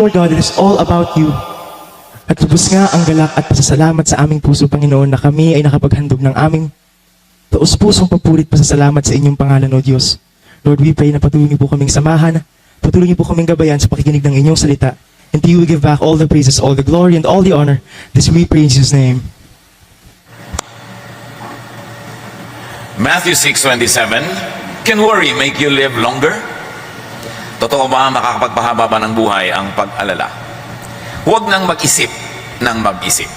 Lord God, it is all about you. At lubos nga ang galak at pasasalamat sa aming puso, Panginoon, na kami ay nakapaghandog ng aming taos-pusong papurit pasasalamat sa inyong pangalan, O Diyos. Lord, we pray na patuloy niyo po kaming samahan, patuloy niyo po kaming gabayan sa pakikinig ng inyong salita. And to you we give back all the praises, all the glory, and all the honor. This we pray in Jesus' name. Matthew 6:27, can worry make you live longer? Totoo ba makakapagpahaba ba ng buhay ang pag-alala? Huwag nang mag-isip ng mag-isip.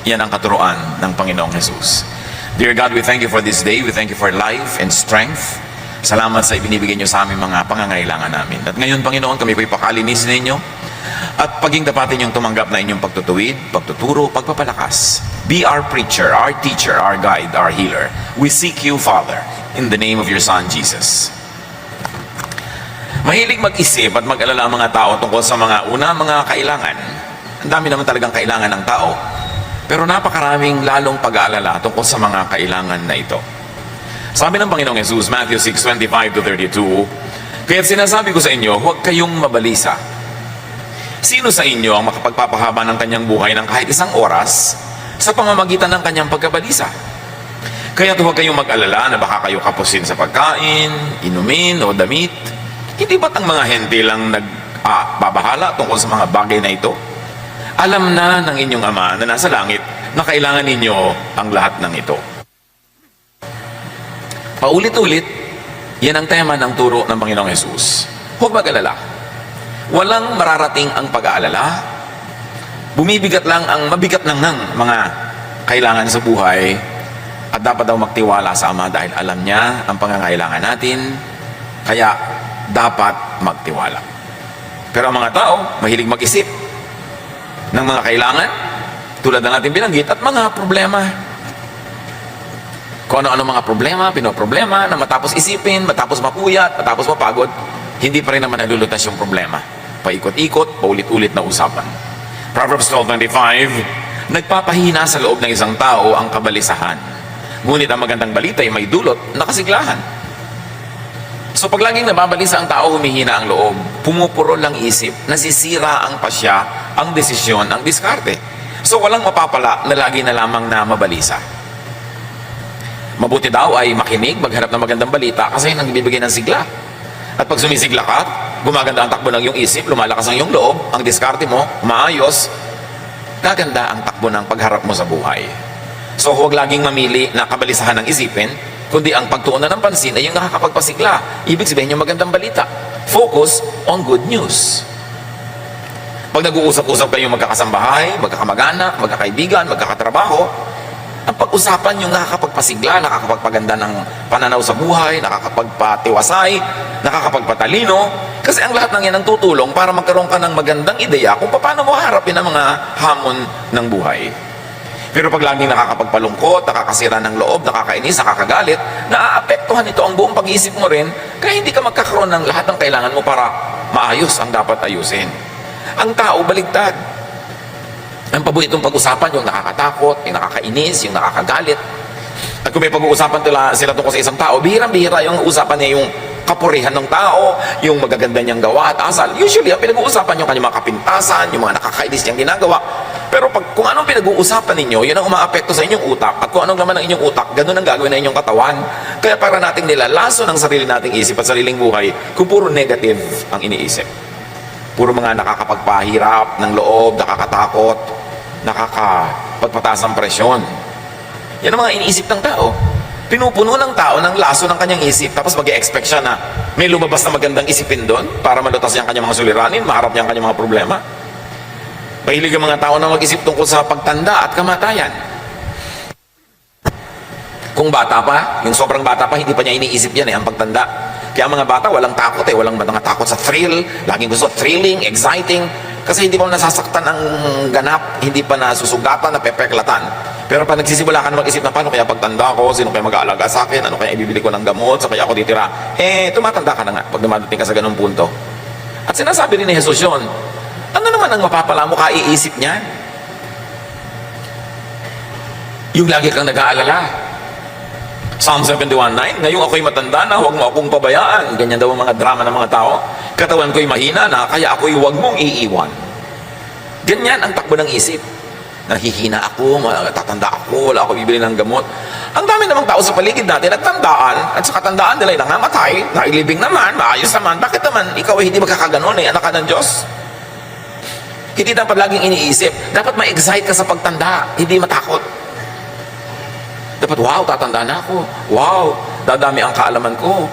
Yan ang katuruan ng Panginoong Jesus. Dear God, we thank you for this day. We thank you for life and strength. Salamat sa ibinibigay niyo sa aming mga pangangailangan namin. At ngayon, Panginoon, kami po'y pakalinisin ninyo at paging dapatin yung tumanggap na inyong pagtutuwid, pagtuturo, pagpapalakas. Be our preacher, our teacher, our guide, our healer. We seek you, Father, in the name of your Son, Jesus. Mahilig mag-isip at mag-alala ang mga tao tungkol sa mga kailangan. Ang dami naman talagang kailangan ng tao. Pero napakaraming lalong pag-aalala tungkol sa mga kailangan na ito. Sabi ng Panginoong Jesus, Matthew 6:25-32, kaya't sinasabi ko sa inyo, huwag kayong mabalisa. Sino sa inyo ang makapagpapahaba ng kanyang buhay ng kahit isang oras sa pamamagitan ng kanyang pagkabalisa? Kaya't huwag kayong mag-alala na baka kayo kapusin sa pagkain, inumin o damit. Hindi ba't ang mga hentil lang nagbabahala tungkol sa mga bagay na ito? Alam na ng inyong Ama na nasa langit na kailangan ninyo ang lahat ng ito. Paulit-ulit, yan ang tema ng turo ng Panginoong Jesus. Huwag mag-alala. Walang mararating ang pag-aalala. Bumibigat lang ang mabigat ng mga kailangan sa buhay at dapat daw magtiwala sa Ama dahil alam niya ang pangangailangan natin, kaya dapat magtiwala. Pero ang mga tao, mahilig mag-isip ng mga kailangan, tulad na natin binanggit, at mga problema. Kung ano-ano mga problema, pinoproblema, na matapos isipin, matapos mapuyat, matapos mapagod, hindi pa rin naman nalulutas yung problema. Paikot-ikot, paulit-ulit na usapan. Proverbs 12:25, nagpapahina sa loob ng isang tao ang kabalisahan. Ngunit ang magandang balita ay may dulot na kasiglahan. So pag laging nababalisa ang tao, humihina ang loob, pumupuro lang isip, nasisira ang pasya, ang desisyon, ang diskarte. So walang mapapala na lagi na lamang na mabalisa. Mabuti daw ay makinig, maghanap ng magandang balita kasi yun ang ibibigay ng sigla. At pag sumisigla ka, gumaganda ang takbo ng iyong isip, lumalakas ang iyong loob, ang diskarte mo, maayos, gaganda ang takbo ng pagharap mo sa buhay. So huwag laging mamili na kabalisahan ng isipin, kundi ang pagtuunan ng pansin ay yung nakakapagpasigla. Ibig sabihin yung magandang balita. Focus on good news. Pag nag-uusap-usap kayong magkakasambahay, magkakamag-anak, magkakaibigan, magkakatrabaho, ang pag-usapan yung nakakapagpasigla, nakakapagpaganda ng pananaw sa buhay, nakakapagpatiwasay, nakakapagpatalino, kasi ang lahat ng yan ang tutulong para magkaroon ka ng magandang ideya kung paano mo harapin ang mga hamon ng buhay. Pero pag laging nakakapagpalungkot, nakakasira ng loob, nakakainis, nakakagalit, naaapektuhan ito ang buong pag-iisip mo rin, kaya hindi ka magkakaroon ng lahat ng kailangan mo para maayos ang dapat ayusin. Ang tao, baligtad. Ang paboritong pag-usapan, yung nakakatakot, yung nakakainis, yung nakakagalit. At kung may pag-uusapan sila tungkol sa isang tao, bihirang-bihira yung usapan niya yung kapurihan ng tao, yung magaganda niyang gawa at asal. Usually, ang pinag-uusapan yung kanyang mga kapintasan, yung mga nakakainis niyang ginagawa. Pero kung anong pinag-uusapan ninyo, yun ang umaapekto sa inyong utak. At kung anong laman ng inyong utak, ganun ang gagawin ng inyong katawan. Kaya para nating nilalaso ng sarili nating isip at sariling buhay, kung puro negative ang iniisip. Puro mga nakakapagpahirap ng loob, nakakatakot, nakakapagpataas ng presyon. Yan ang mga iniisip ng tao. Pinupuno ng tao ng laso ng kanyang isip, tapos mag-e-expect siya na may lumabas na magandang isipin doon para malutas niya ang kanyang mga suliranin, maharap niya ang kanyang mga problema. Mahilig ang mga tao na mag-isip tungkol sa pagtanda at kamatayan. Kung bata pa, yung sobrang bata pa, hindi pa niya iniisip yan ang pagtanda. Kaya mga bata, walang takot walang mga takot sa thrill, laging gusto thrilling, exciting, kasi hindi pa nasasaktan ang ganap, hindi pa nasusugatan, napepeklatan. Pero pag nagsisimula ka na mag-isip na paano kaya pagtanda ko, sino kaya mag-aalaga sa akin, ano kaya ibibili ko ng gamot, sa kaya ako titira, tumatanda ka na nga pag dumadating ka sa ganung punto. At sinasabi rin ni Jesus yun, ano naman ang mapapala mo kaiisip niyan? Yung lagi kang nag-aalala. Psalm 71:9, ngayong ako'y matanda na, huwag mo akong pabayaan. Ganyan daw ang mga drama ng mga tao. Katawan ko'y mahina na, kaya ako'y huwag mong iiwan. Ganyan ang takbo ng isip. Nahihina ako, tatanda ako, wala ako bibili ng gamot. Ang dami namang tao sa paligid natin nagtandaan, at sa katandaan nila ay nangamatay, nailibing naman, maayos naman. Bakit naman ikaw ay hindi magkakaganon anak ka ng Diyos? Hindi dapat laging iniisip. Dapat ma-excite ka sa pagtanda, hindi matakot. Dapat, wow, tatanda na ako. Wow, dadami ang kaalaman ko.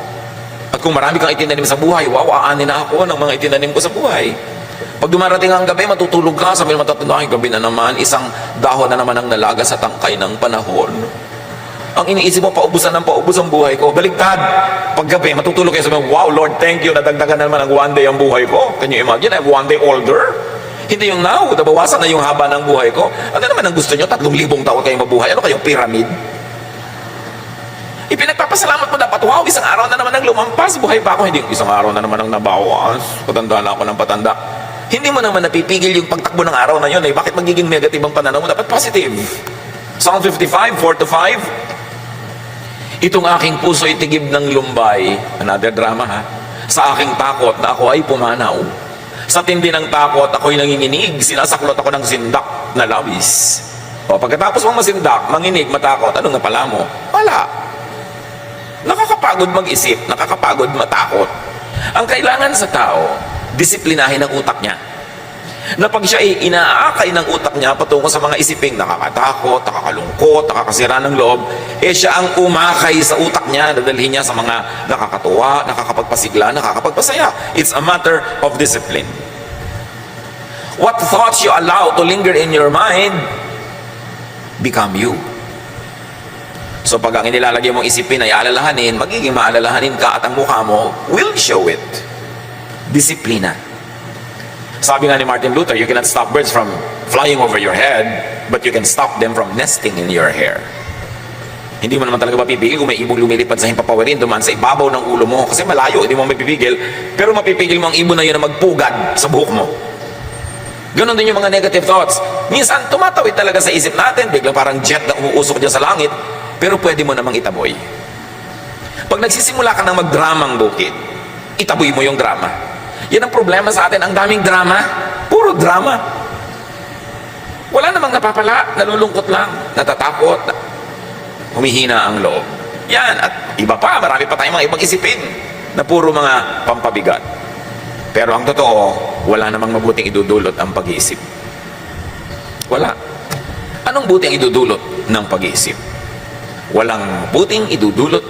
At kung marami kang itinanim sa buhay, wow, aanin na ako ng mga itinanim ko sa buhay. Pag dumarating ang gabi, matutulog ka, sabi naman tatanda, gabi na naman, isang dahon na naman ang nalaga sa tangkay ng panahon. Ang iniisip mo, paubos ang buhay ko. Baligtad. Pag gabi, matutulog kayo, sabi mo, wow, Lord, thank you, nadagdagan na naman ang one day ang buhay ko. Can you imagine? I'm one day older. Hindi yung now, nabawasan na yung haba ng buhay ko. Ano naman ang gusto nyo? 3,000 taon kayong mabuhay. Ano kayong pyramid? Ipinagpapasalamat mo dapat, wow, isang araw na naman ang lumampas, buhay pa ako. Hindi, isang araw na naman ang nabawas. Patanda na ako ng patanda. Hindi mo naman napipigil yung pagtakbo ng araw na yun eh. Bakit magiging negative ang pananaw mo? Dapat positive. Psalm 55, 4-5. Itong aking puso itigib ng lumbay. Another drama ha. Sa aking takot na ako ay pumanaw. Sa tindi ng takot ako'y nanginginig. Sinasaklot ako ng sindak na labis. O pagkatapos mong masindak, manginig, matakot, ano nga pala mo? Wala. Nakakapagod mag-isip, nakakapagod matakot. Ang kailangan sa tao, disiplinahin ang utak niya. Na pag siya ay inaakay ng utak niya patungo sa mga isiping nakakatakot, nakakalungkot, nakakasira ng loob, siya ang umakay sa utak niya, dadalhin niya sa mga nakakatuwa, nakakapagpasigla, nakakapagpasaya. It's a matter of discipline. What thoughts you allow to linger in your mind become you. So pag ang inilalagay mong isipin ay alalahanin, magiging maalalahanin ka at ang mukha mo will show it. Disiplina. Sabi nga ni Martin Luther, you cannot stop birds from flying over your head, but you can stop them from nesting in your hair. Hindi mo naman talaga mapipigil kung may ibong lumilipad sa himpapawirin, dumaan sa ibabaw ng ulo mo, kasi malayo, hindi mo mapipigil, pero mapipigil mo ang ibon na yun na magpugad sa buhok mo. Ganon din yung mga negative thoughts. Minsan, tumatawid talaga sa isip natin, biglang parang jet na umuusok dyan sa langit, pero pwede mo namang itaboy. Pag nagsisimula ka ng magdramang bukid, itaboy mo yung drama. Yan ang problema sa atin, ang daming drama, puro drama. Wala namang napapala, nalulungkot lang, natatakot, humihina ang loob. Yan, at iba pa, marami pa tayong mga ibang isipin na puro mga pampabigat. Pero ang totoo, wala namang mabuting idudulot ang pag-iisip. Wala. Anong buting idudulot ng pag-iisip? Walang buting idudulot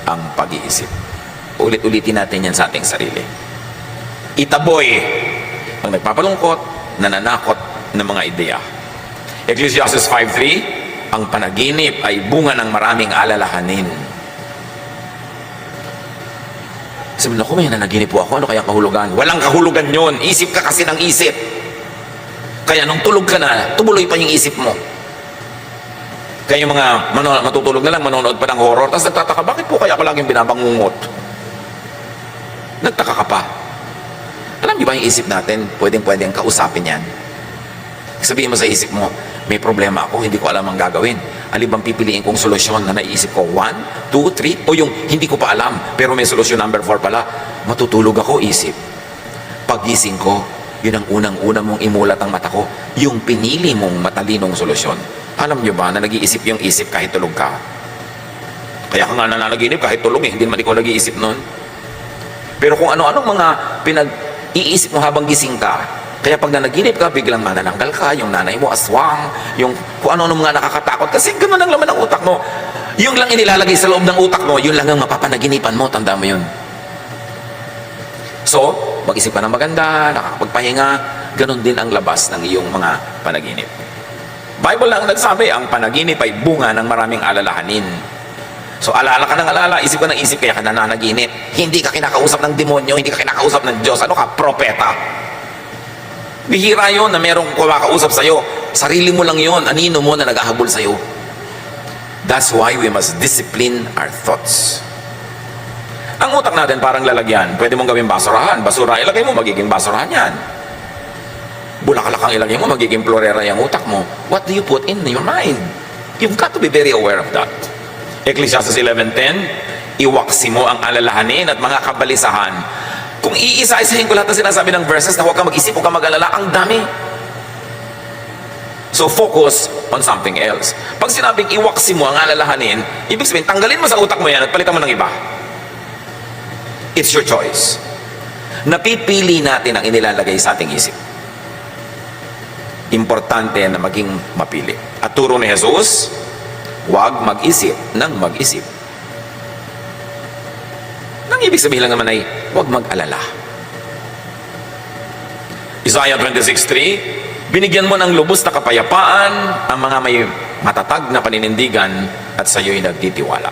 ang pag-iisip. Ulit-ulitin natin yan sa ating sarili. Itaboy ang nagpapalungkot, nananakot ng mga ideya. Ecclesiastes 5:3, ang panaginip ay bunga ng maraming alalahanin. Sabi na, may nanaginip po ako, ano kaya kahulugan? Walang kahulugan yon. Isip ka kasi ng isip. Kaya nung tulog ka na, tumuloy pa yung isip mo. Kaya yung mga matutulog na lang, manonood pa ng horror, tapos nagtataka, bakit po kaya ako laging binabangungot? Nagtaka ka pa. Alam niyo ba yung isip natin, pwedeng kausapin yan. Sabihin mo sa isip mo, may problema ako, hindi ko alam ang gagawin. Alin bang pipiliin kong solusyon na naiisip ko? 1, 2, 3, o yung hindi ko pa alam, pero may solusyon number 4 pala. Matutulog ako, isip. Pagising ko, yun ang unang-una mong imulat ang mata ko, yung pinili mong matalinong solusyon. Alam niyo ba na nag-iisip yung isip kahit tulog ka? Kaya ka nga nananaginip kahit tulog hindi naman ikaw nag-iisip nun. Pero kung ano-anong mga iisip mo habang gising ka, kaya pag nanaginip ka, biglang manananggal ka, yung nanay mo aswang, yung kung ano-ano mga nakakatakot, kasi gano'n ang laman ng utak mo. Yung lang inilalagay sa loob ng utak mo, yun lang ang mapapanaginipan mo, tanda mo yun. So, mag-isip ka ng maganda, nakakapagpahinga, gano'n din ang labas ng iyong mga panaginip. Bible lang nagsabi, ang panaginip ay bunga ng maraming alalahanin. So alala ka ng alala, isip ka ng isip, kaya ka nananaginip. Hindi ka kinakausap ng demonyo, hindi ka kinakausap ng Diyos. Ano ka? Propeta. Bihira yun na merong kumakausap sa'yo. Sarili mo lang yun, anino mo na nag-ahabol sa'yo. That's why we must discipline our thoughts. Ang utak natin parang lalagyan. Pwede mong gawing basurahan. Basura, ilagay mo, magiging basurahan yan. Bulaklak ang ilagay mo, magiging florera yung utak mo. What do you put in your mind? You've got to be very aware of that. Ecclesiastes 11:10, iwaksi mo ang alalahanin at mga kabalisahan. Kung iisa-isahin ko lahat na sinasabi ng verses na huwag kang mag-isip, huwag kang mag-alala, ang dami. So focus on something else. Pag sinabing iwaksi mo ang alalahanin, ibig sabihin, tanggalin mo sa utak mo yan at palitan mo ng iba. It's your choice. Napipili natin ang inilalagay sa ating isip. Importante na maging mapili. At turo ni Jesus, huwag mag-isip ng mag-isip. Nang ibig sabihin lang naman ay, huwag mag-alala. Isaiah 26:3, binigyan mo ng lubos na kapayapaan ang mga may matatag na paninindigan at sa iyo'y nagtitiwala.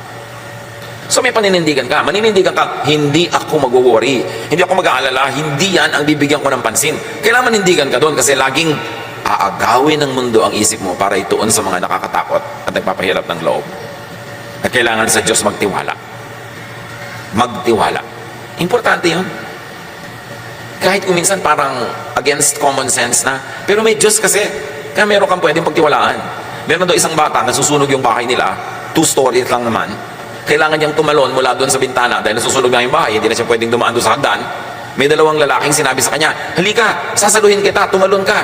So may paninindigan ka, maninindigan ka, hindi ako mag-worry, hindi ako mag-aalala, hindi yan ang bibigyan ko ng pansin. Kailangan manindigan ka doon kasi laging aagawin ng mundo ang isip mo para ituon sa mga nakakatakot at nagpapahirap ng loob. At kailangan sa Diyos magtiwala. Magtiwala. Importante yun. Kahit kung minsan parang against common sense na, pero may Diyos kasi, kaya meron kang pwedeng pagtiwalaan. Meron daw isang bata, nasusunog yung bahay nila, 2 stories lang naman, kailangan niyang tumalon mula doon sa bintana dahil nasusunog na yung bahay, hindi na siya pwedeng dumaan doon sa hagdan. May 2 lalaking sinabi sa kanya, halika, sasaluhin kita, tumalon ka.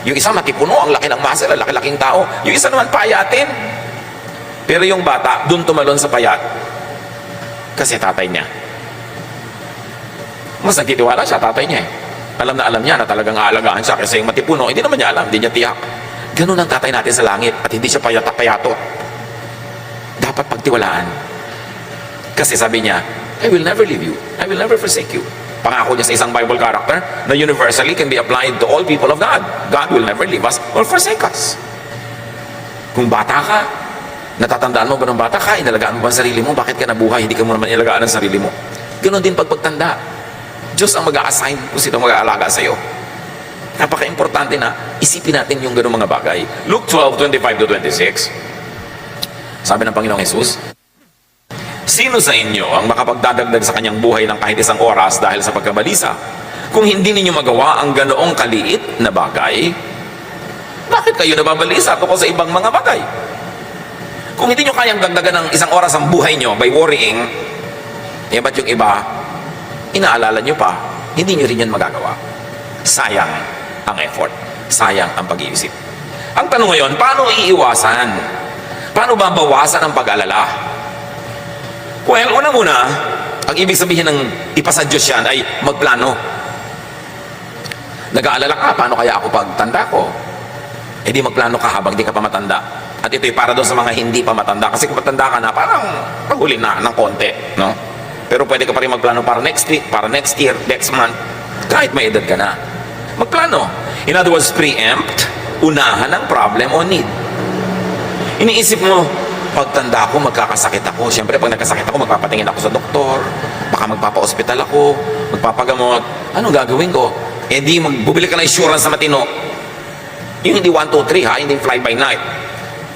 Yung isa matipuno, ang laki ng muscle, ang laki-laking tao. Yung isa naman payatin. Pero yung bata, doon tumalon sa payat. Kasi tatay niya. Mas nagtitiwala siya, tatay niya eh. Alam na alam niya na talagang aalagaan siya kasi yung matipuno, hindi naman niya alam, hindi niya tiyak. Ganun ang tatay natin sa langit at hindi siya payato. Dapat pagtiwalaan. Kasi sabi niya, I will never leave you. I will never forsake you. Pangako niya sa isang Bible character na universally can be applied to all people of God. God will never leave us or forsake us. Kung bata ka, natatandaan mo ba ng bata ka, inalagaan mo ba ang sarili mo? Bakit ka nabuhay? Hindi ka mo naman inalagaan ang sarili mo. Ganon din pagtanda. Diyos ang mag-a-assign kung sino mag-aalaga sa iyo. Napaka-importante na isipin natin yung ganung mga bagay. Luke 12:25-26. Sabi ng Panginoong Jesus, sino sa inyo ang makapagdadagdag sa kanyang buhay ng kahit isang oras dahil sa pagkabalisa? Kung hindi ninyo magawa ang ganoong kaliit na bagay, bakit kayo nababalisa tungkol sa ibang mga bagay? Kung hindi nyo kayang dagdagan ng isang oras ang buhay nyo by worrying, ba't yung iba, inaalala nyo pa, hindi nyo rin yan magagawa. Sayang ang effort. Sayang ang pag-iisip. Ang tanong ngayon, paano iiwasan? Paano babawasan ang pag-alala? Well, una-muna, ang ibig sabihin ng ipasa Diyos yan ay magplano. Nag-aalala ka, paano kaya ako pagtanda ko? Eh di magplano ka habang di ka pa matanda. At ito'y para doon sa mga hindi pa matanda. Kasi kung matanda ka na, parang paghuli na ng konti. No? Pero pwede ka pa rin magplano para next week, para next year, next month. Kahit may edad ka na. Magplano. In other words, preempt, unahan ang problem o need. Iniisip mo, pagtanda ko, magkakasakit ako. Siyempre, pag nagkasakit ako, magpapatingin ako sa doktor. Baka magpapa-hospital ako, magpapagamot. Anong gagawin ko? Eh di, magbubili ka ng insurance na matino. Yung hindi 1, 2, 3 ha, hindi fly by night.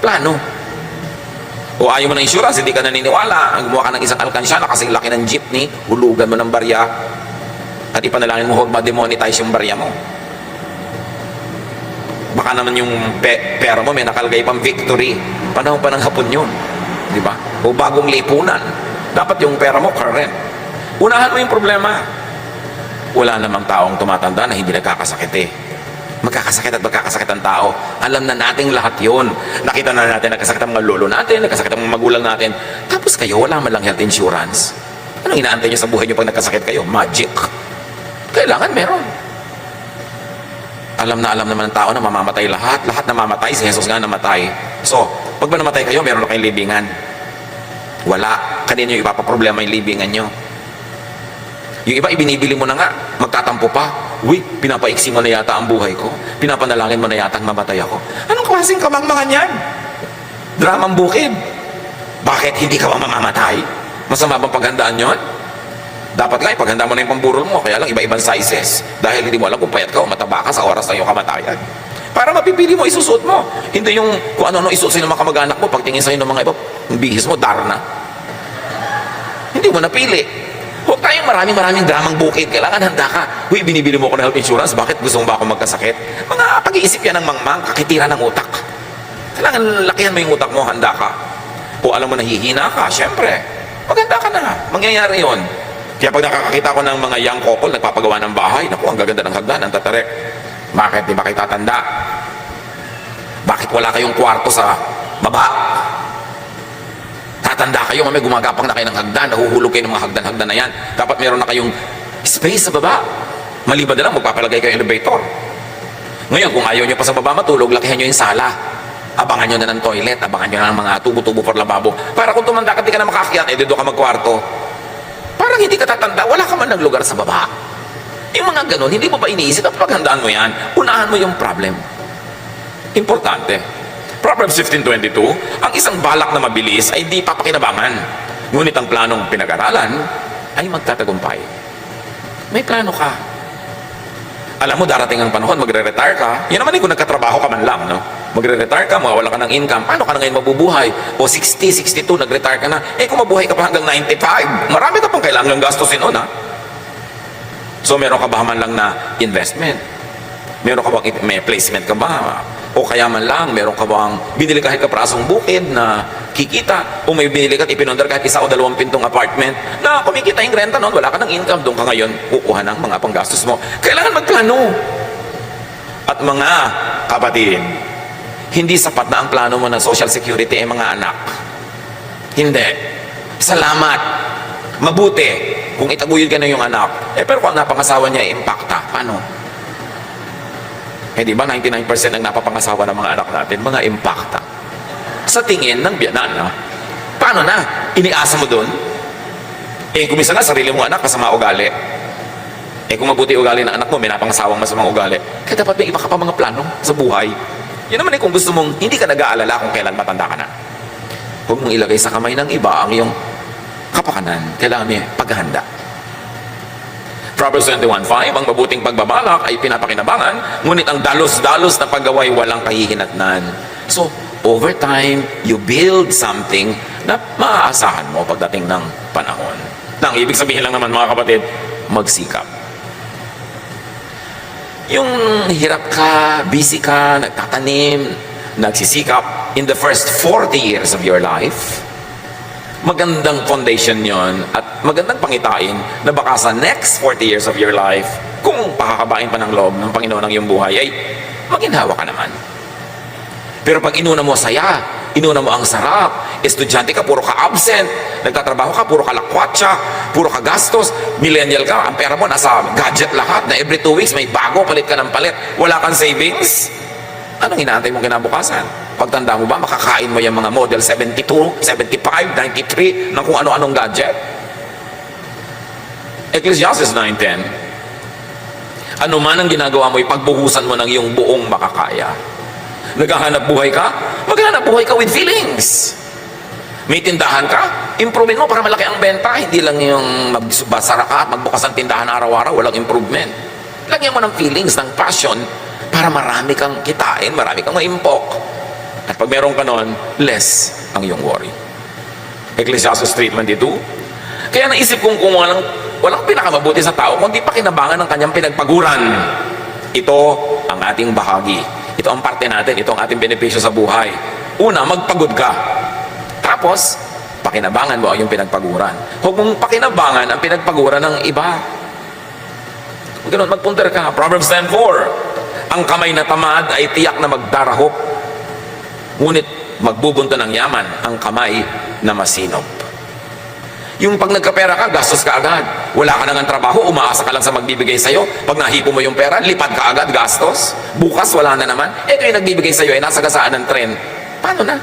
Plano. O ayaw mo ng insurance, hindi ka naniniwala. Gumawa ka ng isang alkansya na kasing laki ng jeepney, hulugan mo ng barya, at ipanalangin mo, huwag ma-demonetize yung barya mo. Baka naman yung pera mo may nakalagay pang victory. Panahon pa ng hapon yun. Di ba? O bagong lipunan. Dapat yung pera mo current. Unahan mo yung problema. Wala namang taong tumatanda na hindi nagkakasakit eh. Magkakasakit at magkakasakit ang tao. Alam na nating lahat yun. Nakita na natin, nagkasakit ang mga lolo natin, nagkasakit ang mga magulang natin. Tapos kayo, wala man lang health insurance. Anong inaantay nyo sa buhay nyo pag nagkasakit kayo? Magic. Kailangan meron. Alam naman ng tao na mamamatay lahat. Lahat namamatay. Si Jesus nga namatay. So, pag ba namatay kayo, meron na kayong libingan? Wala. Kanino yung ipapaproblema yung libingan nyo? Yung iba, ibinibili mo na nga. Magtatampo pa. Uy, pinapaiksi mo na yata ang buhay ko. Pinapanalangin mo na yata ang mamatay ako. Anong klaseng kamangmangan yan? Dramang bukid. Bakit hindi ka ba mamamatay? Masama bang paghandaan yon? Dapat nga, ipaghanda mo na yung pamburol mo. Kaya lang, iba-ibang sizes. Dahil hindi mo alam kung payat ka o mataba ka sa oras ng iyong kamatayan. Para mapipili mo, isusuot mo. Hindi yung kung ano-ano isuot sa'yo ng mga kamag-anak mo, pagtingin sa'yo ng mga iba, yung bihis mo, darna. Hindi mo napili. Huwag tayong maraming dramang bukid. Kailangan handa ka. Uy, binibili mo ko ng health insurance. Bakit gusto mo ba ako magkasakit? Mga pag-iisip yan ng mangmang, kakitira ng utak. Kailangan lakihan mo yung utak mo, handa ka. O alam mo, nahihina ka, syempre. Maganda ka na. Mangyayari yon. Kaya pag nakakakita ko ng mga young couple, nagpapagawa ng bahay, naku, ang gaganda ng hagdan, ang tatarek. Bakit? Di ba kayo tatanda? Bakit wala kayong kwarto sa baba? Tatanda kayo, may gumagapang na kayo ng hagdan, nahuhulog kayo ng mga hagdan-hagdan na yan. Dapat meron na kayong space sa baba. Maliban na lang, magpapalagay kayo elevator. Ngayon, kung ayaw nyo pa sa baba matulog, lakihan nyo yung sala. Abangan nyo na ng toilet, abangan nyo na ng mga tubo-tubo for lababo. Para kung tumanda ka, di ka na makakyat, doon ka magkwarto. Parang hindi ka tatanda, wala ka man ng lugar sa baba. Yung mga ganun, hindi mo ba iniisip at paghandaan mo yan, unahan mo yung problem. Importante. Proverbs 15:22, ang isang balak na mabilis ay di papakinabangan. Ngunit ang planong pinag-aralan ay magtatagumpay. May plano ka. Alam mo, darating ang panahon, magre-retire ka. Yan naman kung nagkatrabaho ka man lang, no? Magre-retire ka, mawawala ka ng income. Paano ka na ngayon mabubuhay? O 60, 62, nag-retire ka na. Kung mabuhay ka pa hanggang 95, marami ka pang kailangang gastusin nun, ha? So, meron ka ba man lang na investment? Meron ka bang may placement ka ba? O kaya man lang, meron ka bang binili kahit kaprasong bukid na kikita? O may binili ka at ipinondar kahit 1 o 2 pintong apartment na kumikita yung renta noon, wala ka ng income, doon ka ngayon kukuha ng mga panggastos mo. Kailangan magplano. At mga kapatid, hindi sapat na ang plano mo ng Social Security ay mga anak. Hindi. Salamat. Mabuti kung itaguyod ka na yung anak. Pero kung ang napangasawa niya ay impacta, paano? Di ba 99% ng napapangasawa ng mga anak natin, mga impacta. Sa tingin ng biyanan, na, paano na? Iniasa mo doon? Kung minsan nga, sarili mo anak, masama ugali. Kung mabuti ugali ng anak mo, may napangasawang masamang ugali. Kaya dapat may iba ka pa mga plano sa buhay. Yan naman kung gusto mong, hindi ka nag-aalala kung kailan matanda ka na. Huwag mong ilagay sa kamay ng iba ang iyong kapakanan. Kailangan may paghahanda. Proverbs 21:5, ang mabuting pagbabalak ay pinapakinabangan, ngunit ang dalos-dalos na paggaway walang kahihinatnan. So, over time, you build something na maaasahan mo pagdating ng panahon. Nang ibig sabihin lang naman mga kapatid, magsikap. Yung hirap ka, busy ka, nagtatanim, nagsisikap, in the first 40 years of your life, magandang foundation yon at magandang pangitain na baka sa next 40 years of your life, kung pakakabain pa ng loob ng Panginoon ang iyong buhay, ay maginhawa ka naman. Pero pag inuna mo saya, inuna mo ang sarap, estudyante ka, puro ka absent, nagtatrabaho ka, puro ka lakwatsa, puro ka gastos, millennial ka, ang pera mo nasa gadget lahat, na every 2 weeks may bago, palit ka ng palit, wala kang savings, anong inaantay mong kinabukasan? Pagtanda mo ba, makakain mo yung mga model 72, 75, 93, ng kung ano-anong gadget? Ecclesiastes 9:10, ano man ang ginagawa mo, ipagbuhusan mo ng iyong buong makakaya. Naghahanap buhay ka? Maghanap buhay ka with feelings. May tindahan ka? Improve mo para malaki ang benta. Hindi lang yung magbasara ka at magbukas ang tindahan araw-araw, walang improvement. Lagyan mo ng feelings, ng passion, para marami kang kitain, marami kang maimpok. At pag meron ka nun, less ang iyong worry. Ecclesiastes 3:22. Kaya naisip kong kung walang pinakamabuti sa tao, kundi pakinabangan ng kanyang pinagpaguran. Ito ang ating bahagi. Ito ang parte natin. Ito ang ating benepisyo sa buhay. Una, magpagod ka. Tapos, pakinabangan mo ang iyong pinagpaguran. Huwag mong pakinabangan ang pinagpaguran ng iba. Huwag ganun, magpunter ka. Proverbs 10:4. Ang kamay na tamad ay tiyak na magdarahop. Ngunit magbubunto ng yaman ang kamay na masinop. Yung pag nagkapera ka, gastos ka agad. Wala ka nang trabaho, umaasa ka lang sa magbibigay sa'yo. Pag nahipo mo yung pera, lipad ka agad, gastos. Bukas, wala na naman. Ito yung nagbibigay sa'yo, nasagasaan ng tren. Paano na?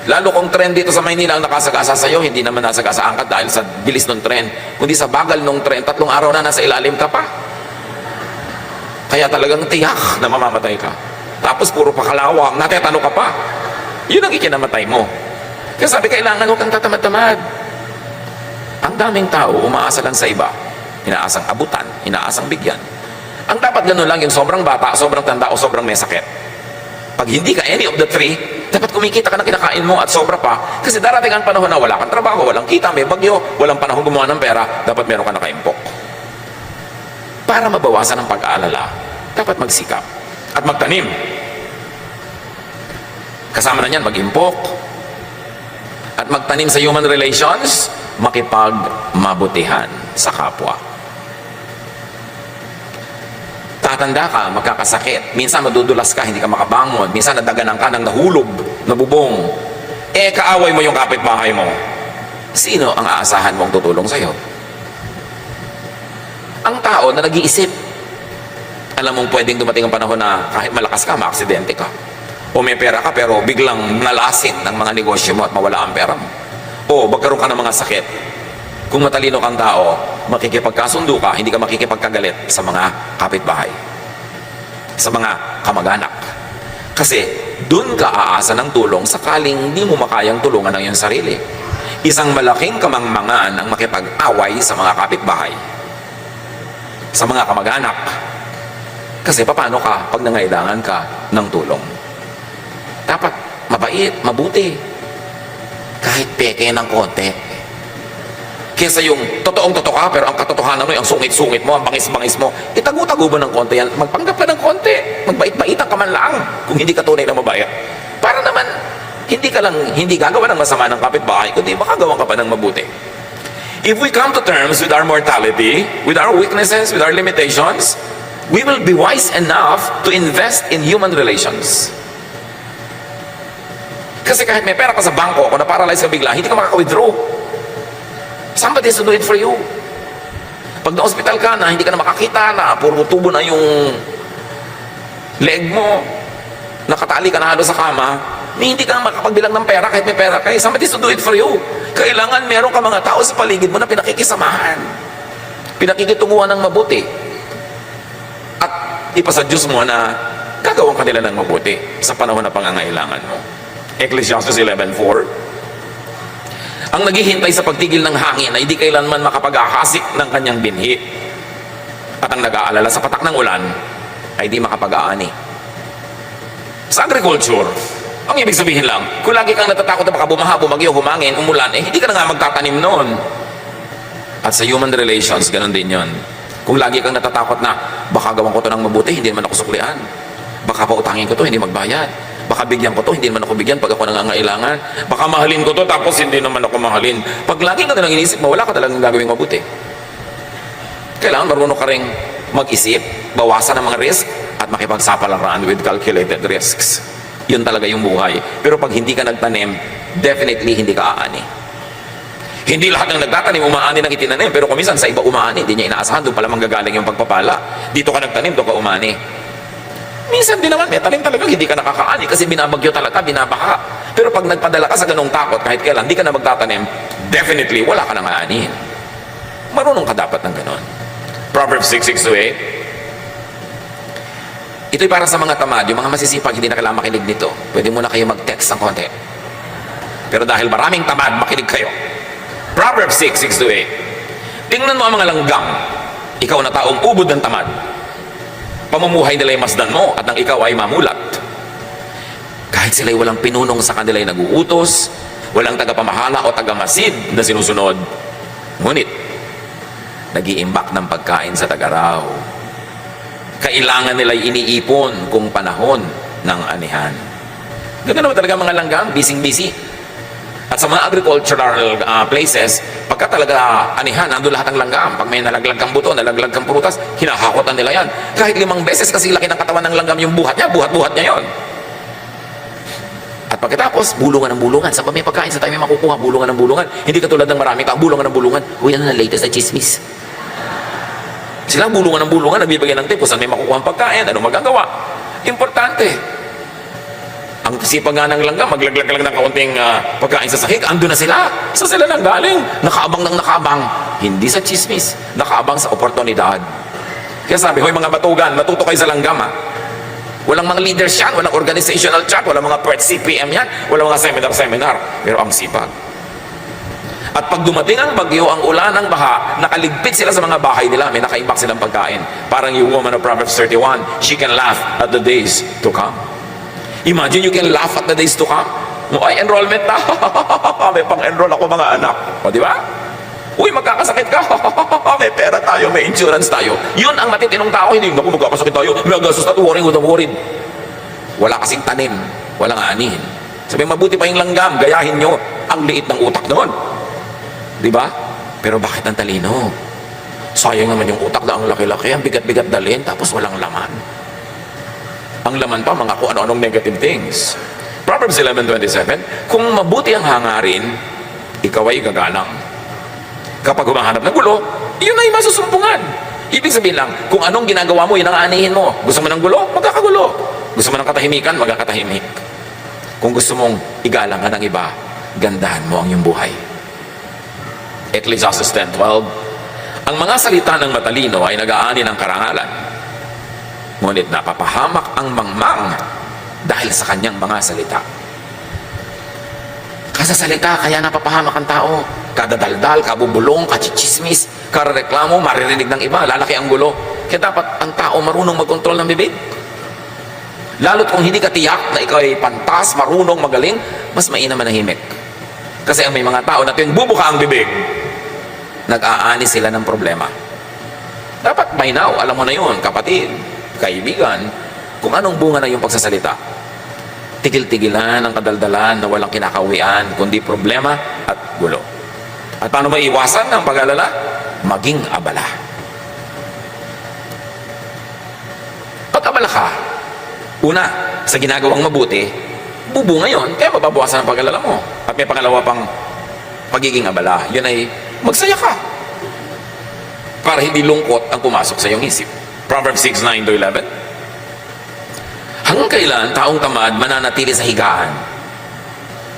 Lalo kung tren dito sa Maynila ang nakasagasa sa'yo, hindi naman nasagasaan ka dahil sa bilis ng tren. Kundi sa bagal ng tren, 3 araw na nasa ilalim ka pa. Kaya talagang tiyak na mamamatay ka. Tapos puro pakalawang, natetano ka pa. Yun ang ikinamatay mo. Kaya sabi, kailangan huwag kang tatamad-tamad. Ang daming tao, umaasa lang sa iba. Inaasang abutan, inaasang bigyan. Ang dapat ganun lang, yung sobrang bata, sobrang tanda, o sobrang may sakit. Pag hindi ka any of the three, dapat kumikita ka ng kinakain mo at sobra pa. Kasi darating ang panahon na wala kang trabaho, walang kita, may bagyo, walang panahon gumawa ng pera, dapat meron ka nakaimpok. Para mabawasan ang pag-aalala, dapat magsikap at magtanim. Kasama na niyan, mag-impok at magtanim sa human relations, makipagmabutihan sa kapwa. Tatanda ka, magkakasakit. Minsan madudulas ka, hindi ka makabangon. Minsan nadaganan ka ng nahulog, nabubong. Kaaway mo yung kapitbahay mo. Sino ang aasahan mong tutulong sa'yo? Ang tao na nag-iisip. Alam mong pwedeng dumating ang panahon na kahit malakas ka, maaksidente ka. O may pera ka pero biglang nalasin ng mga negosyo mo at mawala ang pera mo. O magkaroon ka ng mga sakit. Kung matalino kang tao, makikipagkasundo ka, hindi ka makikipagkagalit sa mga kapitbahay, sa mga kamag-anak. Kasi dun ka aasa ng tulong sakaling hindi mo makayang tulungan ang iyong sarili. Isang malaking kamangmangan ang makipag-away sa mga kapitbahay, sa mga kamag-anak. Kasi paano ka pag nangailangan ka ng tulong? Dapat mabait, mabuti, kahit peke ng konti. Kesa yung totoong-totoo ka, pero ang katotohanan mo, ang sungit-sungit mo, ang bangis-bangis mo, itago-tago ba ng konti yan? Magpanggap ka ng konti. Magbait-baitan ka man lang kung hindi ka tunay na mabait. Para naman, hindi gagawa ng masama ng kapitbahay, kundi makagawa ka pa ng mabuti. If we come to terms with our mortality, with our weaknesses, with our limitations, we will be wise enough to invest in human relations. Kasi kahit may pera ka sa bangko, kung na-paralyze ka bigla, hindi ka makaka-withdraw. Somebody has to do it for you. Pag na-hospital ka na, hindi ka na makakita, na puro tubo na yung leg mo, nakatali ka na halos sa kama, hindi ka makapagbilang ng pera kahit may pera ka. Somebody has to do it for you. Kailangan meron ka mga tao sa paligid mo na pinakikisamahan, pinakikitunguhan ng mabuti, at ipasa Diyos mo na gagawin ka nila ng mabuti sa panahon na pangangailangan mo. Ecclesiastes 11:4. Ang naghihintay sa pagtigil ng hangin ay hindi kailanman makapag-ahasik ng kanyang binhi. At ang nag-aalala sa patak ng ulan ay di makapag-aani. Sa agriculture, ang ibig sabihin lang, kung lagi kang natatakot na baka bumaha, bumagyo, humangin, umulan, hindi ka na nga magtatanim noon. At sa human relations, ganun din yon. Kung lagi kang natatakot na baka gawin ko to ng mabuti, hindi naman ako suklian. Baka pautangin ko to, hindi magbayad. Baka bigyan ko to, hindi naman ako bigyan pag ako nangangailangan. Baka mahalin ko to, tapos hindi naman ako mahalin. Pag lagi ka nalang inisip mo, wala ka talagang gagawing mabuti. Kailangan marunong ka rin mag-isip, bawasan ang mga risk, at makipagsapalaran with calculated risks. Yun talaga yung buhay. Pero pag hindi ka nagtanim, definitely hindi ka aani. Hindi lahat ng nagtatanim, umaani ng itinanim. Pero kumisan sa iba umaani, hindi niya inaasahan, doon pala manggagaling yung pagpapala. Dito ka nagtanim, doon ka umaani. Minsan din naman, may tanim talaga, hindi ka nakakaani kasi binabagyo talaga, binabaha. Pero pag nagpadala ka sa ganong takot, kahit kailan, hindi ka na magtatanim, definitely, wala ka nang aanihin. Marunong ka dapat ng ganon. Proverbs 6:6-8. Ito'y para sa mga tamad, yung mga masisipag, hindi na kailangan makinig nito. Pwede muna kayo mag-text ng konti. Pero dahil maraming tamad, makinig kayo. Proverbs 6:6-8. Tingnan mo ang mga langgam. Ikaw na taong ubod ng tamad. Pamumuhay nila'y masdan mo at nang ikaw ay mamulat. Kahit sila'y walang pinunong sa kanila'y naguutos, walang tagapamahala o tagamasid na sinusunod, ngunit nag-iimbak ng pagkain sa tag-araw. Kailangan nila'y iniipon kung panahon ng anihan. Ganun naman talaga mga langgam, busy-busy. At sa mga agricultural places, pagka talaga anihan, nandun lahat ng langgam. Pag may nalaglag kang buto, nalaglag kang prutas, hinahakotan nila yan. Kahit 5 beses kasi laki ng katawan ng langgam yung buhat niya yon. At pagkatapos, bulungan ng bulungan. Sa may pagkain, sa tayo may makukuha, bulungan ng bulungan. Hindi katulad ng marami tao, bulungan ng bulungan. Uy, ano na latest na chismis? Sila bulungan ng bulungan, nagbibigay ng tip, kung saan may makukuha ang pagkain, ano magagawa. Importante. Ang sipag nga ng langgam, maglaglag lang ng kaunting pagkain sa sahig, ando na sila. Sa sila lang galing. Nakaabang ng nakaabang. Hindi sa chismis. Nakaabang sa oportunidad. Kaya sabi, hoy mga batugan, matuto kayo sa langgam ha. Walang mga leaders yan, walang organizational chart, walang mga PERT CPM yan, walang mga seminar. Pero ang sipag. At pag dumating ang bagyo, ang ulan, ang baha, nakaligpit sila sa mga bahay nila, may nakaimbak silang pagkain. Parang yung woman of Proverbs 31, she can laugh at the days to come. Imagine you can laugh at the days to come. Ay, enrollment na. May pang-enroll ako mga anak. O, di ba? Uy, magkakasakit ka. May pera tayo, may insurance tayo. Yun ang matitinong tao. Hindi, naku, magkakasakit tayo. May gastos na worried. Wala kasing tanim. Walang aanihin. Sabi, mabuti pa yung langgam. Gayahin nyo. Ang liit ng utak noon. Di ba? Pero bakit ang talino? Sayang naman yung utak na ang laki-laki, ang bigat-bigat dalhin, tapos walang laman. Ang laman pa, mga kung ano-anong negative things. Proverbs 11:27, kung mabuti ang hangarin, ikaw ay gagalang. Kapag humahanap ng gulo, yun ay masusumpungan. Ibig sabihin lang, kung anong ginagawa mo, yun ang aanihin mo. Gusto mo ng gulo, magkakagulo. Gusto mo ng katahimikan, magkakatahimik. Kung gusto mong igalang ka ng iba, gandahan mo ang iyong buhay. Ecclesiastes 10:12, ang mga salita ng matalino ay nag-aani ng karangalan. Ngunit napapahamak ang mangmang dahil sa kanyang mga salita. Kasasalita, kaya napapahamak ang tao. Kadadaldal, kabubulong, kachichismis, karareklamo, maririnig ng iba, lalaki ang gulo. Kaya dapat ang tao marunong magkontrol ng bibig. Lalo't kung hindi ka tiyak na ikaw ay pantas, marunong, magaling, mas mainam manahimik. Kasi ang may mga tao na tuwing bubuka ang bibig, nag-aani sila ng problema. Dapat by now, alam mo na yun, kapatid, kaibigan, kung anong bunga na yung pagsasalita. Tigil-tigilan ang kadaldalan na walang kinakawian, kundi problema at gulo. At paano maiwasan ng pag-alala? Maging abala. Pag-abala ka, una, sa ginagawang mabuti, bubunga yun, kaya mababawasan ang pag-alala mo. At may pangalawa pang pagiging abala, yun ay magsaya ka. Para hindi lungkot ang pumasok sa iyong isip. Proverbs 6:9-11. Hanggang kailan taong tamad mananatili sa higaan?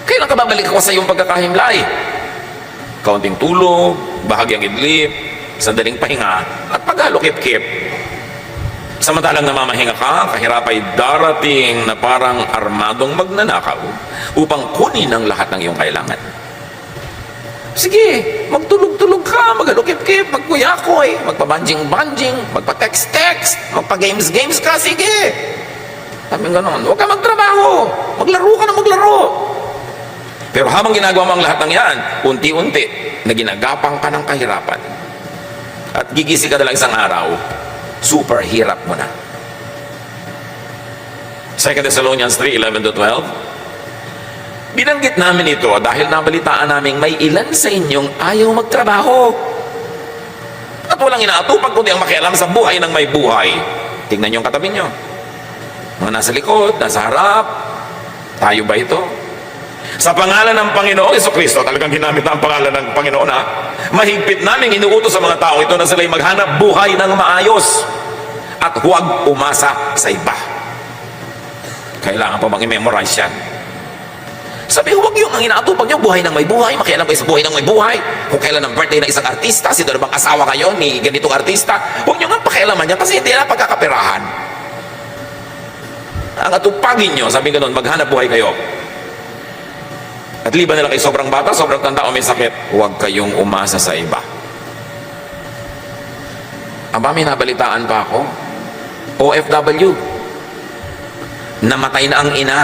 Kailan ka babalik ako sa iyong pagkakahimlay? Kaunting tulog, bahagyang idlip, sandaling pahinga, at paghalukip-kip. Samantalang namamahinga ka, kahirap ay darating na parang armadong magnanakaw upang kunin ang lahat ng iyong kailangan. Sige, magtulog-tulog ka, maghalukip-kip, magkuyakoy, magpabanjing-banjing, magpa-text-text, magpa-games-games ka, sige. Sabi ganon, huwag ka magtrabaho, maglaro ka na maglaro. Pero habang ginagawa mo ang lahat ng yan, unti-unti na ginagapang ka ng kahirapan. At gigising ka na lang isang araw, super hirap mo na. 2 Thessalonians 3:11-12. Binanggit namin ito dahil nabalitaan namin may ilan sa inyong ayaw magtrabaho. At walang inaatupag kundi ang makialam sa buhay ng may buhay. Tingnan niyo ang katabi niyo. Mga nasa likod, nasa harap. Tayo ba ito? Sa pangalan ng Panginoong Jesucristo, talagang ginamit na ang pangalan ng Panginoon, ha? Mahigpit namin inuutos sa mga tao ito na sila'y maghanap buhay ng maayos at huwag umasa sa iba. Kailangan pa bang i-memorize yan? Sabi, huwag yung ang inaatupag nyo, buhay ng may buhay, makialam kayo sa buhay ng may buhay. Kung kailan ang birthday ng isang artista, sino na bang asawa kayo ni ganitong artista, huwag nyo nga pakialaman yan kasi hindi na pagkakaperahan. Ang atupagin nyo, sabi ganun, maghanap buhay kayo. At liban nila kayo sobrang bata, sobrang tanda o may sakit, huwag kayong umasa sa iba. Aba, may nabalitaan pa ako. OFW. Namatay na ang ina.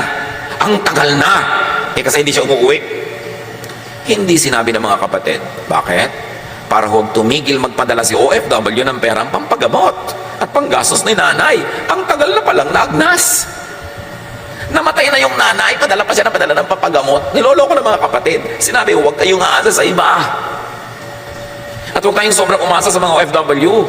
Ang tagal na. Kasi hindi siya umuwi. Hindi sinabi ng mga kapatid. Bakit? Para huwag tumigil magpadala si OFW ng perang pampagamot at panggastos ni nanay. Ang tagal na palang naagnas. Namatay na yung nanay, padala pa siya ng padala ng papagamot. Niloloko ng mga kapatid. Sinabi, huwag kayong aasa sa iba. At huwag kayong sobrang umasa sa mga OFW.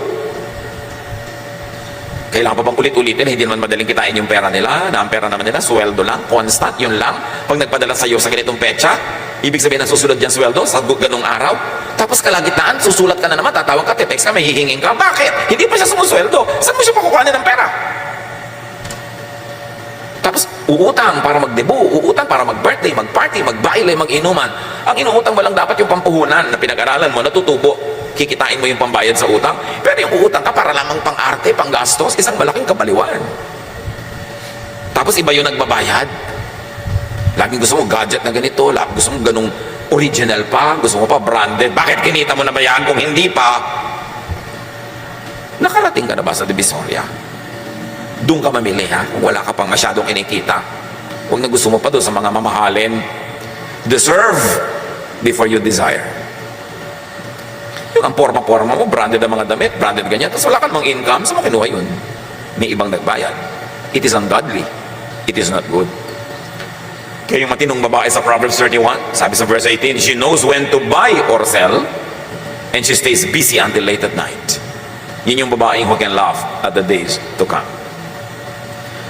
Kailangan pa bang ulit-ulitin, hindi naman madaling kitain yung pera nila, na ang pera naman nila, sweldo lang, constant, yun lang. Pag nagpadala sa iyo sa ganitong petsa, ibig sabihin na susunod yan sweldo sa ganung araw. Tapos kalagitnaan, susulat ka na naman, tatawag ka, text ka, may hihingin ka. Bakit? Hindi pa siya sumusweldo. Saan mo siya pakukuhanin ng pera? Tapos uutang para magdebu, uutang para mag-birthday, mag-party, mag-baile, mag-inuman. Ang inuutang mo lang dapat yung pampuhunan na pinag-aralan mo, natutubo. Kikitain mo yung pambayad sa utang. Pero yung uutang ka para lamang pang-arte, pang-gastos, isang malaking kabaliwan. Tapos iba yung nagbabayad. Laging gusto mo gadget na ganito, gusto mo ganung original pa, gusto mo pa branded. Bakit kinita mo na ba yan kung hindi pa? Nakarating ka na ba sa Divisoria? Doon ka mamili, ha? Kung wala ka pang masyadong kinikita. Huwag na gusto mo pa doon sa mga mamahalin. Deserve before you desire. Yung ang porma-porma mo, branded ang mga damit, branded ganyan, tapos wala ka namang income, saan mo kinuha yun? May ibang nagbayad. It is ungodly. It is not good. Kaya yung matinong babae sa Proverbs 31, sabi sa verse 18, she knows when to buy or sell, And she stays busy until late at night. Yun yung babaeng who can laugh at the days to come.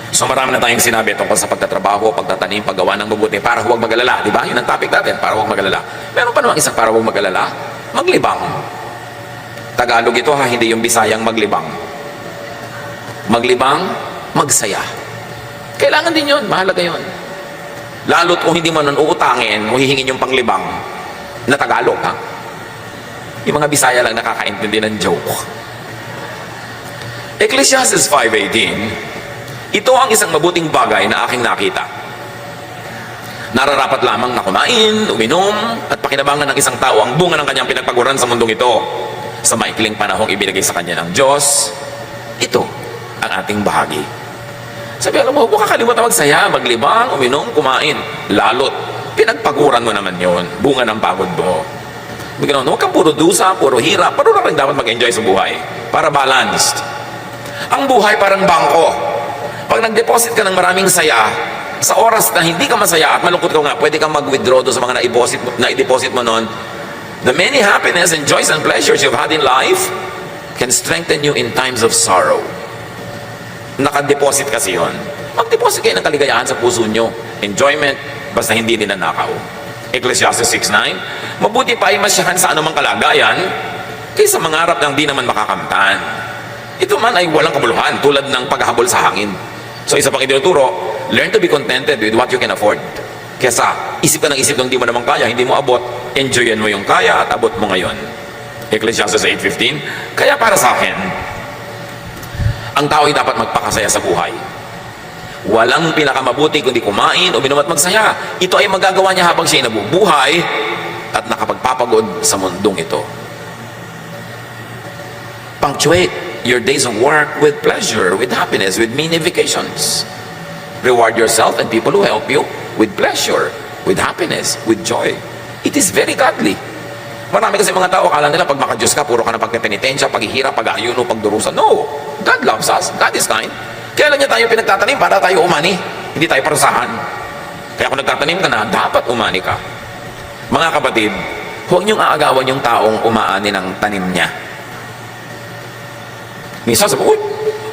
So marami na tayong sinabi tungkol sa pagtatrabaho, pagtatanim, paggawa ng mabuti para huwag mag-alala. Di ba? Yun ang topic natin, para huwag mag-alala. Meron pa namang isang para huwag mag-alala, maglibang. Tagalog ito ha, hindi yung Bisayang maglibang. Maglibang, magsaya. Kailangan din yun, mahalaga yun. Lalo't kung hindi mo nun uutangin, o hihingin yung panglibang na Tagalog ha. Yung mga Bisaya lang nakakaintindi ng joke. Ecclesiastes 5:18, ito ang isang mabuting bagay na aking nakita. Nararapat lamang na kumain, uminom, at pakinabangan ng isang tao ang bunga ng kanyang pinagpaguran sa mundong ito. Sa maikling panahong ibinigay sa kanya ng Diyos, ito ang ating bahagi. Sabi, alam mo, huwag kakalimutan magsaya, maglibang, uminom, kumain. Lalot, pinagpaguran mo naman yon, bunga ng pagod mo. Huwag kang puro dusa, puro hirap, pero rin dapat mag-enjoy sa buhay. Para balanced. Ang buhay parang bangko. Pag nag-deposit ka ng maraming saya, sa oras na hindi ka masaya at malungkot ka nga, pwede kang mag-withdraw doon sa mga na-deposit mo noon. The many happiness and joys and pleasures you've had in life can strengthen you in times of sorrow. Naka-deposit kasi yun. Mag-deposit kayo ng kaligayahan sa puso nyo. Enjoyment, basta hindi ninanakaw. Ecclesiastes 6:9, mabuti pa ay masyahan sa anumang kalagayan kaysa mangarap ng di naman makakamtan. Ito man ay walang kabuluhan tulad ng paghahabol sa hangin. So isa pang itinuturo, learn to be contented with what you can afford. Kesa isip ka ng isip ng di mo naman kaya, hindi mo abot, enjoyin mo yung kaya at abot mo ngayon. Ecclesiastes 8:15, kaya para sa akin, ang tao ay dapat magpakasaya sa buhay. Walang pinakamabuti kundi kumain, uminom at magsaya. Ito ay magagawa niya habang siya ay nabubuhay at nakapagpapagod sa mundong ito. Punctuate your days of work with pleasure, with happiness, with mini vacations. Reward yourself and people who help you with pleasure, with happiness, with joy. It is very godly. Marami kasi mga tao, akala nila pag maka-Diyos ka, puro ka na pagpepenitensya, paghihirap, pag-aayuno, pagdurusa. No! God loves us. God is kind. Kaya lang niya tayo pinagtatanim para tayo umani. Hindi tayo parusahan. Kaya kung nagtatanim ka na, dapat umani ka. Mga kapatid, huwag niyong aagawan yung taong umaani ng tanim niya. Minsan sabi, uy,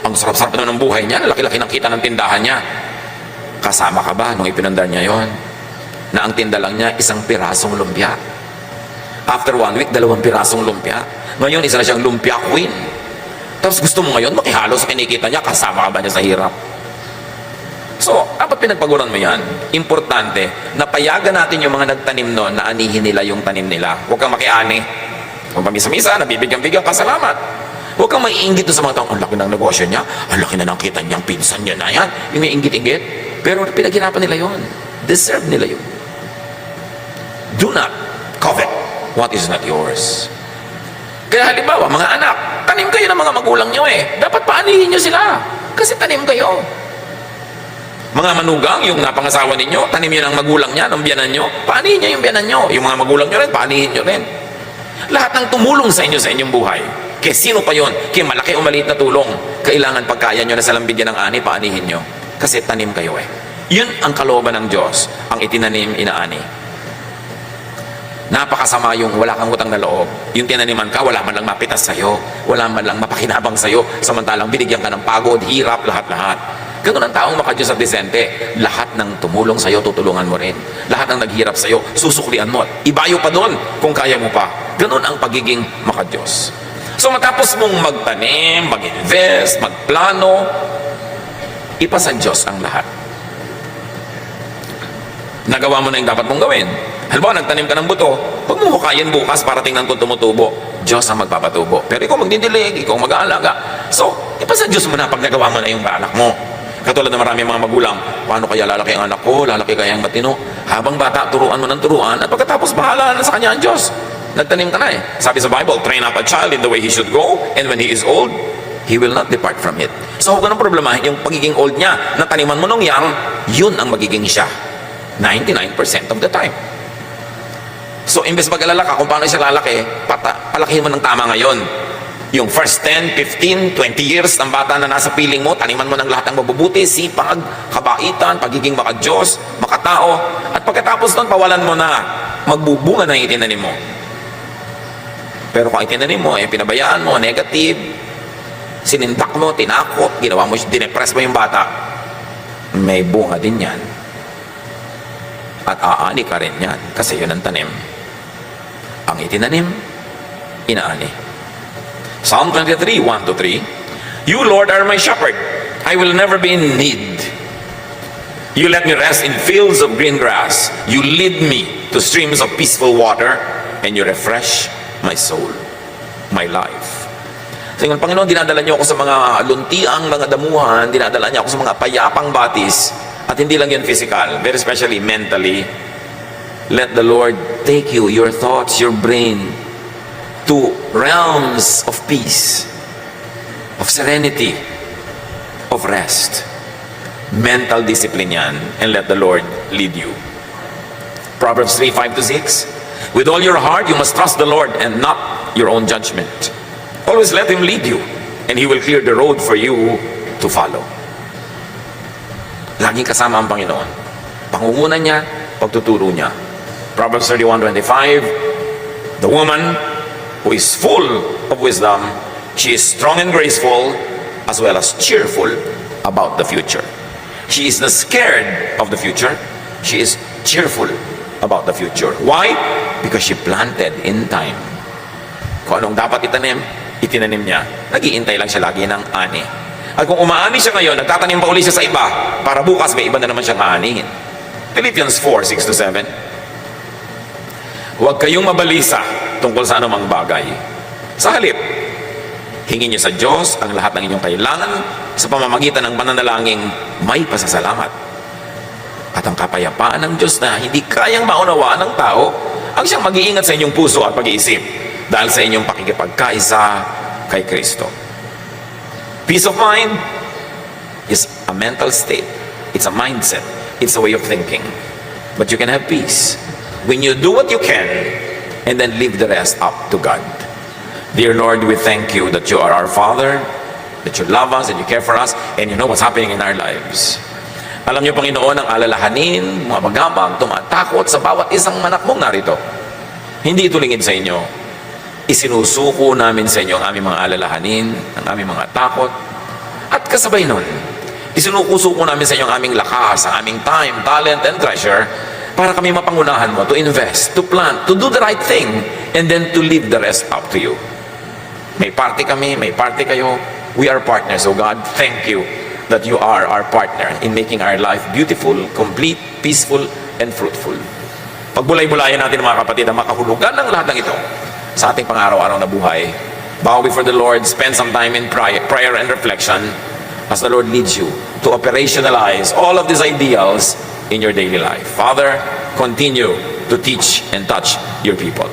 ang sarap-sarap na ng buhay niya, laki-laki ng kita ng tindahan niya. Kasama ka ba nung ipinandar niya yon? Na ang tinda lang niya, isang pirasong lumpia. After 1 week, 2 pirasong lumpia. Ngayon, isa na siyang lumpia queen. Tapos gusto mo ngayon, makihalo sa kinikita niya, kasama ka ba niya sa hirap? So, dapat pinagpaguran mo yan. Importante, napayagan natin yung mga nagtanim noon na anihin nila yung tanim nila. Huwag kang makiani. Kung pamisa-misa, nabibigyan-bigyan ka, salamat. Huwag kang maiinggit sa mga taong, ang laki ng negosyo niya, ang laki na ng kita niyang pinsan niya na yan. Yung may inggit-inggit. Pero pinaghirapan nila yon. Deserve nila yun. Do not covet what is not yours. Kaya halimbawa, mga anak, tanim kayo ng mga magulang niyo eh. Dapat paanihin niyo sila. Kasi tanim kayo. Mga manugang, yung napangasawa ninyo, tanim niyo ng magulang niya, ng biyanan niyo, paanihin niyo yung biyanan niyo. Yung mga magulang niyo rin, paanihin niyo rin. Lahat ng tumulong sa inyo sa inyong buhay. Kaya sino pa yon? Kaya malaki o maliit na tulong. Kailangan pagkaya nyo na salang bigyan ng ani, paanihin nyo. Kasi tanim kayo eh. Yun ang kalooban ng Diyos, ang itinanim, inaani. Napakasama yung wala kang utang na loob. Yung tinaniman ka, wala man lang mapitas sa'yo. Wala man lang mapakinabang sa'yo. Samantalang binigyan ka ng pagod, hirap, lahat-lahat. Ganun ang taong makadiyos at disente. Lahat ng tumulong sa'yo, tutulungan mo rin. Lahat ng naghirap sa'yo, susuklian mo. Ibayo pa doon kung kaya mo pa. Ganun ang pagiging makadiyos. So matapos mong magtanim, mag-invest, magplano, ipasa Diyos ang lahat. Nagawa mo na yung dapat mong gawin. Halimbawa, nagtanim ka ng buto, huwag mo hukayin bukas para tingnan kung tumutubo. Diyos ang magpapatubo. Pero ikaw magdidilig, ikaw mag-aalaga. So, ipasa Diyos mo na pag nagawa mo na yung anak mo. Katulad na marami mga magulang, paano kaya lalaki ang anak ko, lalaki kaya ang matino? Habang bata, turuan mo ng turuan, at pagkatapos bahala na sa kanya ang Diyos. Nagtanim ka na eh. Sabi sa Bible, train up a child in the way he should go, and when he is old, he will not depart from it. So huwag ka nang problemahin yung pagiging old niya. Nataniman mo nung young, yun ang magiging siya. 99% of the time. So imbes mag-alala ka kung paano siya lalaki, palakihin mo ng tama ngayon. Yung first 10, 15, 20 years ng bata na nasa piling mo, taniman mo ng lahat ng mabubuti, sipag, kabaitan, pagiging makadiyos, makatao, at pagkatapos nun, pawalan mo na, magbubunga na yung itinanim mo. Pero kung itinanim mo, pinabayaan mo, negative, sinindak mo, tinakot, ginawa mo, dinepress mo yung bata, may bunga din yan. At aani ka rin yan, kasi yun ang tanim. Ang itinanim, inaani. Psalm 23, 1-3, You, Lord, are my shepherd. I will never be in need. You let me rest in fields of green grass. You lead me to streams of peaceful water, and you refresh my soul, my life. So yung Panginoon, dinadala niyo ako sa mga luntiang mga damuhan, dinadala niyo ako sa mga payapang batis, at hindi lang yun physical, very especially mentally. Let the Lord take you, your thoughts, your brain, to realms of peace, of serenity, of rest. Mental discipline yan, and let the Lord lead you. Proverbs 3, 5-6, With all your heart, you must trust the Lord and not your own judgment. Always let Him lead you, and He will clear the road for you to follow. Laging kasama ang Panginoon. Pangungunan niya, pagtuturo niya. Proverbs 31:25, The woman who is full of wisdom, she is strong and graceful, as well as cheerful about the future. She is not scared of the future. She is cheerful about the future. Why? Because she planted in time. Kung anong dapat itanim, itinanim niya. Nag-iintay lang siya lagi ng ani. At kung umaani siya ngayon, nagtatanim pa uli siya sa iba, para bukas may iba na naman siyang aanihin. Philippians 4, 6-7. Huwag kayong mabalisa tungkol sa anumang bagay. Sa halip, hingin niyo sa Diyos ang lahat ng inyong kailangan sa pamamagitan ng pananalangin may pasasalamat. At ang kapayapaan ng Diyos na hindi kayang maunawaan ng tao, ang siyang mag-iingat sa inyong puso at pag-iisip dahil sa inyong pakikipagkaisa kay Kristo. Peace of mind is a mental state. It's a mindset. It's a way of thinking. But you can have peace when you do what you can and then leave the rest up to God. Dear Lord, we thank you that you are our Father, that you love us and you care for us, and you know what's happening in our lives. Alam niyo, Panginoon, ang alalahanin, mga bagabag, tumatakot sa bawat isang anak mong narito. Hindi ito lingid sa inyo. Isinusuko namin sa inyo ang aming mga alalahanin, ang aming mga takot, at kasabay nun, isinusuko namin sa inyo ang aming lakas, ang aming time, talent, and treasure, para kami mapangunahan mo, to invest, to plant, to do the right thing, and then to leave the rest up to you. May party kami, may party kayo. We are partners, so God, thank you that you are our partner in making our life beautiful, complete, peaceful, and fruitful. Pagbulay-bulayan natin mga kapatid ang makahulugan ng lahat ng ito sa ating pang-araw-araw na buhay. Bow before the Lord, spend some time in prayer and reflection as the Lord leads you to operationalize all of these ideals in your daily life. Father, continue to teach and touch your people.